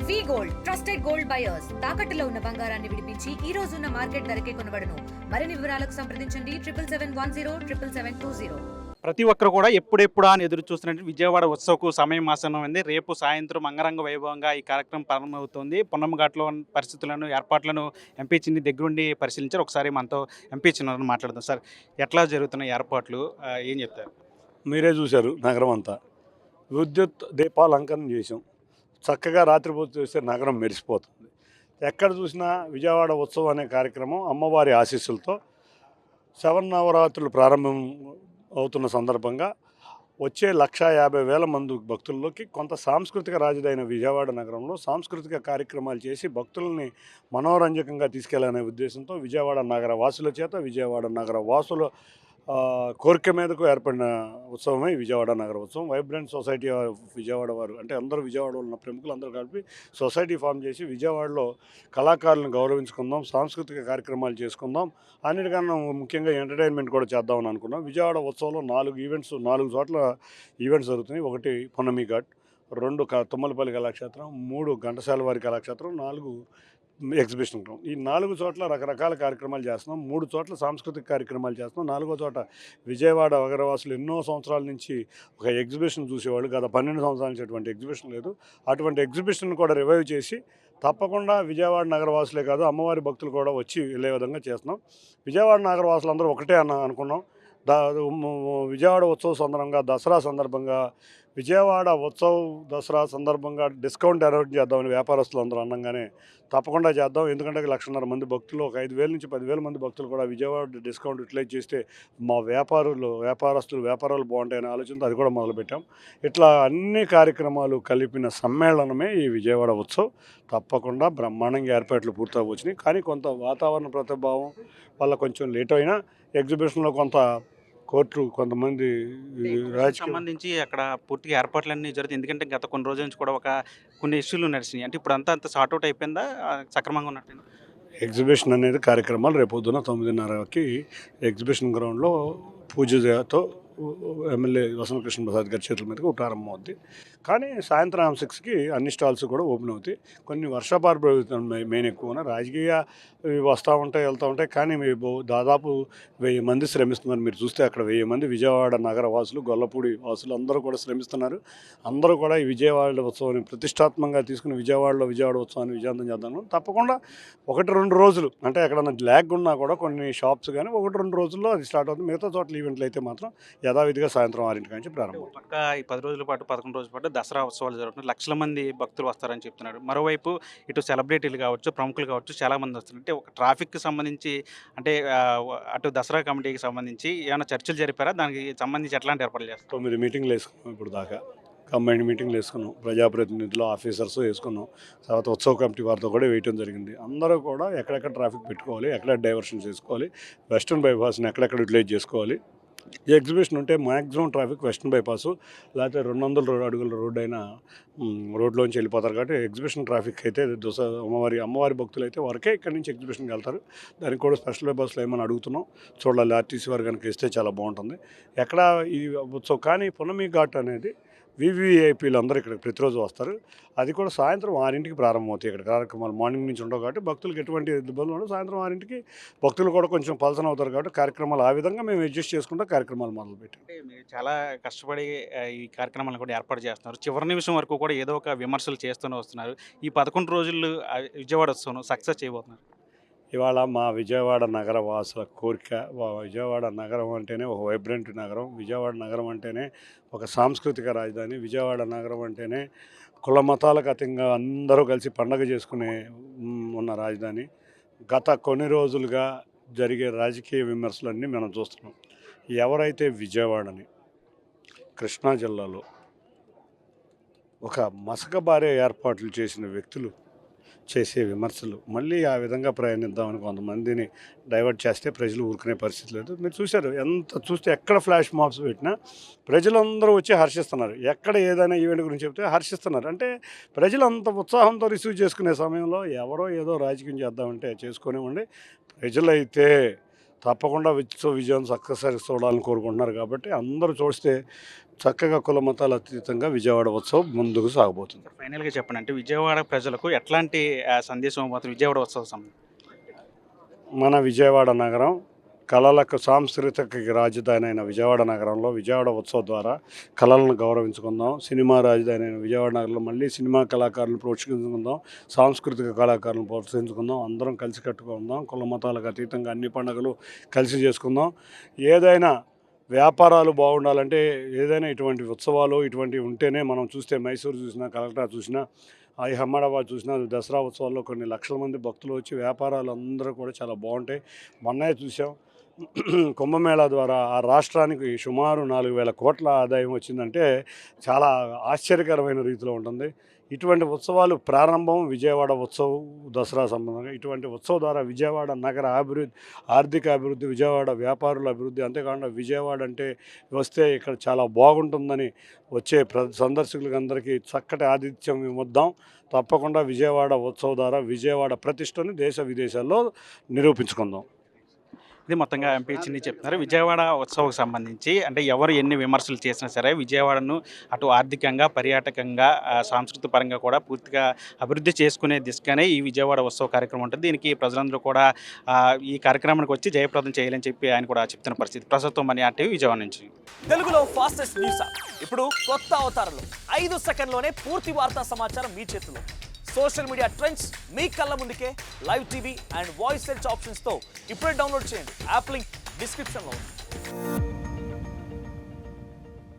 వి gold trusted gold buyers తాకట్టులో ఉన్న బంగారాన్ని విడిపించి ఈ రోజు ఉన్న మార్కెట్ ధరకే కొనబడును. మరిన్ని వివరాలకు సంప్రదించండి 7710 ప్రతి ఒక్కరు కూడా ఎప్పుడెప్పుడా అని ఎదురు చూస్తున్నట్టు విజయవాడ ఉత్సవకు సమయం ఆసన్నమైంది. రేపు సాయంత్రం అంగరంగ వైభవంగా ఈ కార్యక్రమం ప్రారంభమవుతుంది. పొన్నమ్మఘాట్లో ఉన్న పరిస్థితులను, ఏర్పాట్లను ఎంపీ చిన్ని దగ్గరుండి పరిశీలించారు. ఒకసారి మనతో ఎంపీ చిన్నారని మాట్లాడదాం. సార్, ఎట్లా జరుగుతున్న ఏర్పాట్లు ఏం చెప్తారు? మీరే చూశారు నగరం అంతా విద్యుత్ దీపాలంకరణ చేసాం. చక్కగా రాత్రిపూట చూస్తే నగరం మెరిసిపోతుంది. ఎక్కడ చూసినా విజయవాడ ఉత్సవం అనే కార్యక్రమం అమ్మవారి ఆశీస్సులతో శవన్నవరాత్రులు ప్రారంభం అవుతున్న సందర్భంగా వచ్చే 150,000 మంది భక్తుల్లోకి కొంత సాంస్కృతిక రాజధాని విజయవాడ నగరంలో సాంస్కృతిక కార్యక్రమాలు చేసి భక్తుల్ని మనోరంజకంగా తీసుకెళ్లనే ఉద్దేశంతో విజయవాడ నగర వాసుల చేత విజయవాడ నగర వాసుల కోరిక మీదకు ఏర్పడిన ఉత్సవమే విజయవాడ నగర ఉత్సవం. వైబ్రెంట్ సొసైటీ ఆఫ్ విజయవాడ వారు అంటే అందరూ విజయవాడలో ఉన్న ప్రముఖులు అందరూ కలిపి సొసైటీ ఫామ్ చేసి విజయవాడలో కళాకారులను గౌరవించుకుందాం, సాంస్కృతిక కార్యక్రమాలు చేసుకుందాం, అన్నిటికన్నా ముఖ్యంగా ఎంటర్టైన్మెంట్ కూడా చేద్దామని అనుకున్నాం. విజయవాడ ఉత్సవంలో 4 చోట్ల ఈవెంట్స్ జరుగుతున్నాయి. 1 పొన్నమి ఘాట్, 2 తుమ్మలపల్లి కళాక్షేత్రం, 3 ఘంటసాల వారి కళాక్షేత్రం, 4 ఎగ్జిబిషన్ గ్రౌండ్. ఈ 4 చోట్ల రకరకాల కార్యక్రమాలు చేస్తున్నాం. 3 చోట్ల సాంస్కృతిక కార్యక్రమాలు చేస్తున్నాం. 4వ చోట విజయవాడ నగరవాసులు ఎన్నో సంవత్సరాల నుంచి ఒక ఎగ్జిబిషన్ చూసేవాళ్ళు. గత 12 సంవత్సరాల నుంచి అటువంటి ఎగ్జిబిషన్ లేదు. అటువంటి ఎగ్జిబిషన్ కూడా రివైవ్ చేసి తప్పకుండా విజయవాడ నగరవాసులే కాదు అమ్మవారి భక్తులు కూడా వచ్చి వెళ్ళే విధంగా చేస్తున్నాం. విజయవాడ నగరవాసులందరూ ఒకటే అనుకున్నాం. విజయవాడ ఉత్సవ సందర్భంగా దసరా సందర్భంగా విజయవాడ దసరా సందర్భంగా డిస్కౌంట్ అరేంజ్ చేద్దామని వ్యాపారస్తులు అందరూ అనగానే తప్పకుండా చేద్దాం. ఎందుకంటే 1,50,000 మంది భక్తులు, ఒక 5,000 నుంచి 10,000 మంది భక్తులు కూడా విజయవాడ డిస్కౌంట్ యూటిలైజ్ చేస్తే మా వ్యాపారాలు బాగుంటాయనే ఆలోచనతో అది కూడా మొదలుపెట్టాం. ఇట్లా అన్ని కార్యక్రమాలు కలిపిన సమ్మేళనమే ఈ విజయవాడ ఉత్సవ్. తప్పకుండా బ్రహ్మాండంగా ఏర్పాట్లు పూర్తవచ్చినాయి. కానీ కొంత వాతావరణ ప్రభావం వల్ల కొంచెం లేట్ అయినా ఎగ్జిబిషన్లో కొంతమంది సంబంధించి అక్కడ పూర్తిగా ఏర్పాట్లన్నీ జరుగుతాయి. ఎందుకంటే గత కొన్ని రోజుల నుంచి కూడా కొన్ని ఇష్యూలు నడిచినాయి. అంటే ఇప్పుడు అంతా సార్ట్అవుట్ అయిపోయిందా, సక్రమంగా ఉన్నట్టు? ఎగ్జిబిషన్ అనేది కార్యక్రమాలు రేపు పొద్దున 9:30కి ఎగ్జిబిషన్ గ్రౌండ్లో పూజతో ఎమ్మెల్యే వసంతకృష్ణ ప్రసాద్ గారి చేతుల మీదకి ప్రారంభం అవుద్ది. కానీ సాయంత్రం 6కి అన్ని స్టాల్స్ కూడా ఓపెన్ అవుతాయి. కొన్ని వర్షాపాత మెయిన్ ఎక్కువ రాజకీయ వస్తూ ఉంటాయి, వెళ్తూ ఉంటాయి. కానీ దాదాపు 1000 మంది శ్రమిస్తున్నారు. మీరు చూస్తే అక్కడ 1000 మంది విజయవాడ నగర వాసులు, గొల్లపూడి వాసులు అందరూ కూడా శ్రమిస్తున్నారు. అందరూ కూడా ఈ విజయవాడ ఉత్సవాన్ని ప్రతిష్టాత్మకంగా తీసుకుని విజయవాడ ఉత్సవాన్ని విజయవంతం చేద్దాం. తప్పకుండా 1-2 రోజులు అంటే ఎక్కడన్నా ల్యాగ్ ఉన్నా కూడా కొన్ని షాప్స్ కానీ 1-2 రోజుల్లో అది స్టార్ట్ అవుతుంది. మిగతా చోట్ల ఈవెంట్లు అయితే మాత్రం యథావిధిగా సాయంత్రం 6 నుంచి ప్రారంభం. పక్క ఈ 10 రోజుల పాటు 11 రోజుల పాటు దసరా ఉత్సవాలు జరుగుతున్నాయి. లక్షల మంది భక్తులు వస్తారని చెప్తున్నారు. మరోవైపు ఇటు సెలబ్రిటీలు కావచ్చు, ప్రముఖులు కావచ్చు, చాలామంది వస్తున్నారు. అంటే ఒక ట్రాఫిక్కి సంబంధించి అంటే అటు దసరా కమిటీకి సంబంధించి ఏమైనా చర్చలు జరిపారా? దానికి సంబంధించి ఎట్లాంటి ఏర్పాట్లు చేస్తారు? 9 మీటింగ్లు వేసుకున్నాం ఇప్పుడు దాకా. కంబైన్డ్ మీటింగ్లు వేసుకున్నాం. ప్రజాప్రతినిధులు, ఆఫీసర్స్ వేసుకున్నాం. తర్వాత ఉత్సవ కమిటీ వారితో కూడా వేయటం జరిగింది. అందరూ కూడా ఎక్కడెక్కడ ట్రాఫిక్ పెట్టుకోవాలి, ఎక్కడ డైవర్షన్స్ చేసుకోవాలి, వెస్టర్న్ బైపాస్ని ఎక్కడెక్కడ యూటిలైజ్ చేసుకోవాలి. ఈ ఎగ్జిబిషన్ ఉంటే మ్యాక్సిమం ట్రాఫిక్ వెస్టర్న్ బైపాసు లేకపోతే 200 అడుగుల రోడ్డు అయినా రోడ్లోంచి వెళ్ళిపోతారు. కాబట్టి ఎగ్జిబిషన్ ట్రాఫిక్ అయితే అమ్మవారి భక్తులు అయితే వరకే ఇక్కడి నుంచి ఎగ్జిబిషన్కి వెళ్తారు. దానికి కూడా స్పెషల్ బైపాస్లో ఏమైనా అడుగుతున్నాం, చూడాలి. ఆర్టీసీ వారు కనుక ఇస్తే చాలా బాగుంటుంది. ఎక్కడ ఈ ఉత్సవం కానీ పొన్నమి ఘాట్ అనేది వివిఐపీలు అందరూ ఇక్కడ ప్రతిరోజు వస్తారు. అది కూడా సాయంత్రం 6కి ప్రారంభమవుతాయి. ఇక్కడ కార్యక్రమాలు మార్నింగ్ నుంచి ఉండవు కాబట్టి భక్తులకు ఎటువంటి ఇబ్బందులు ఉండవు. సాయంత్రం 6కి భక్తులు కూడా కొంచెం పలసన అవుతారు కాబట్టి కార్యక్రమాలు ఆ విధంగా మేము అడ్జస్ట్ చేసుకుంటూ కార్యక్రమాలు మొదలుపెట్టాం. అంటే మీరు చాలా కష్టపడి ఈ కార్యక్రమాలను కూడా ఏర్పాటు చేస్తున్నారు. చివరి నిమిషం వరకు కూడా ఏదో ఒక విమర్శలు చేస్తూనే వస్తున్నారు. ఈ 11 రోజులు విజయవాడ ఉత్సవం సక్సెస్ చేయబోతున్నారు. ఇవాళ మా విజయవాడ నగర వాసుల కోరిక, విజయవాడ నగరం అంటేనే ఒక వైబ్రెంట్ నగరం, విజయవాడ నగరం అంటేనే ఒక సాంస్కృతిక రాజధాని, విజయవాడ నగరం అంటేనే కుల మతాలకు అతీతంగా అందరూ కలిసి పండగ చేసుకునే ఉన్న రాజధాని. గత కొన్ని రోజులుగా జరిగే రాజకీయ విమర్శలన్నీ మనం చూస్తున్నాం. ఎవరైతే విజయవాడని కృష్ణా జిల్లాలో ఒక మసకబారే ఏర్పాట్లు చేసిన వ్యక్తులు చేసే విమర్శలు మళ్ళీ ఆ విధంగా ప్రయాణిద్దామని కొంతమందిని డైవర్ట్ చేస్తే ప్రజలు ఊరుకునే పరిస్థితి లేదు. మీరు చూశారు, చూస్తే ఎక్కడ ఫ్లాష్ మాబ్స్ పెట్టినా ప్రజలందరూ వచ్చి హర్షిస్తున్నారు. ఎక్కడ ఏదైనా ఈవెంట్ గురించి చెప్తే హర్షిస్తున్నారు. అంటే ప్రజలు అంత ఉత్సాహంతో రిసీవ్ చేసుకునే సమయంలో ఎవరో ఏదో రాజకీయం చేద్దామంటే చేసుకునేవ్వండి. ప్రజలైతే తప్పకుండా విజయం సక్సెస్ చూడాలని కోరుకుంటున్నారు. కాబట్టి అందరూ చూస్తే చక్కగా కుల మతాల అతీతంగా విజయవాడ ఉత్సవం ముందుకు సాగబోతుంది. ఫైనల్గా చెప్పండి, అంటే విజయవాడ ప్రజలకు ఎట్లాంటి సందేశం పోతుంది విజయవాడ ఉత్సవ సమయం? మన విజయవాడ నగరం కళలకు సాంస్కృతిక రాజధాని అయిన విజయవాడ నగరంలో విజయవాడ ఉత్సవం ద్వారా కళలను గౌరవించుకుందాం. సినిమా రాజధాని అయిన విజయవాడ నగరంలో మళ్ళీ సినిమా కళాకారులను ప్రోత్సహించుకుందాం, సాంస్కృతిక కళాకారులను ప్రోత్సహించుకుందాం. అందరం కలిసి కట్టుకుందాం, కుల మతాలకు అతీతంగా అన్ని పండుగలు కలిసి చేసుకుందాం. ఏదైనా వ్యాపారాలు బాగుండాలంటే ఏదైనా ఇటువంటి ఉత్సవాలు ఇటువంటివి ఉంటేనే, మనం చూస్తే మైసూరు చూసినా, కలకత్తా చూసినా, అహ్మదాబాద్ చూసినా దసరా ఉత్సవాల్లో కొన్ని లక్షల మంది భక్తులు వచ్చి వ్యాపారాలు అందరూ కూడా చాలా బాగుంటాయి. మొన్నే చూసాం, కుంభమేళా ద్వారా ఆ రాష్ట్రానికి సుమారు 4,000 కోట్ల ఆదాయం వచ్చిందంటే చాలా ఆశ్చర్యకరమైన రీతిలో ఉంటుంది. ఇటువంటి ఉత్సవాలు ప్రారంభం విజయవాడ ఉత్సవం దసరా సంబంధంగా. ఇటువంటి ఉత్సవం ద్వారా విజయవాడ నగర అభివృద్ధి, ఆర్థిక అభివృద్ధి, విజయవాడ వ్యాపారుల అభివృద్ధి, అంతేకాకుండా విజయవాడ అంటే వస్తే ఇక్కడ చాలా బాగుంటుందని వచ్చే సందర్శకులకు అందరికీ చక్కటి ఆతిథ్యం ఇవ్వద్దాం. తప్పకుండా విజయవాడ ఉత్సవం ద్వారా విజయవాడ ప్రతిష్టని దేశ విదేశాల్లో నిరూపించుకుందాం. ఇది మొత్తంగా ఎంపీ చిన్ని చెప్తున్నారు. విజయవాడ ఉత్సవానికి సంబంధించి అంటే ఎవరు ఎన్ని విమర్శలు చేసినా సరే విజయవాడను అటు ఆర్థికంగా, పర్యాటకంగా, సాంస్కృతిక పరంగా కూడా పూర్తిగా అభివృద్ధి చేసుకునే దిశగానే ఈ విజయవాడ ఉత్సవ కార్యక్రమం ఉంటుంది. దీనికి ప్రజలందరూ కూడా ఈ కార్యక్రమానికి వచ్చి జయప్రదం చేయాలని చెప్పి ఆయన కూడా చెప్తున్న పరిస్థితి. ప్రస్తుతం మన ఆర్టీవీ విజయవాడ నుంచి. తెలుగులో ఫాస్టెస్ట్ న్యూస్ యాప్ ఇప్పుడు కొత్త అవతారంలో 5 సెకండ్లోనే పూర్తి వార్తా సమాచారం మీ చేతిలో. సోషల్ మీడియా ట్రెండ్స్ మీ కళ్ళ ముందుకే live TV and voice search ఆప్షన్స్తో ఇప్పుడే డౌన్లోడ్ చేయండి. యాప్ లింక్ డిస్క్రిప్షన్లో ఉంది.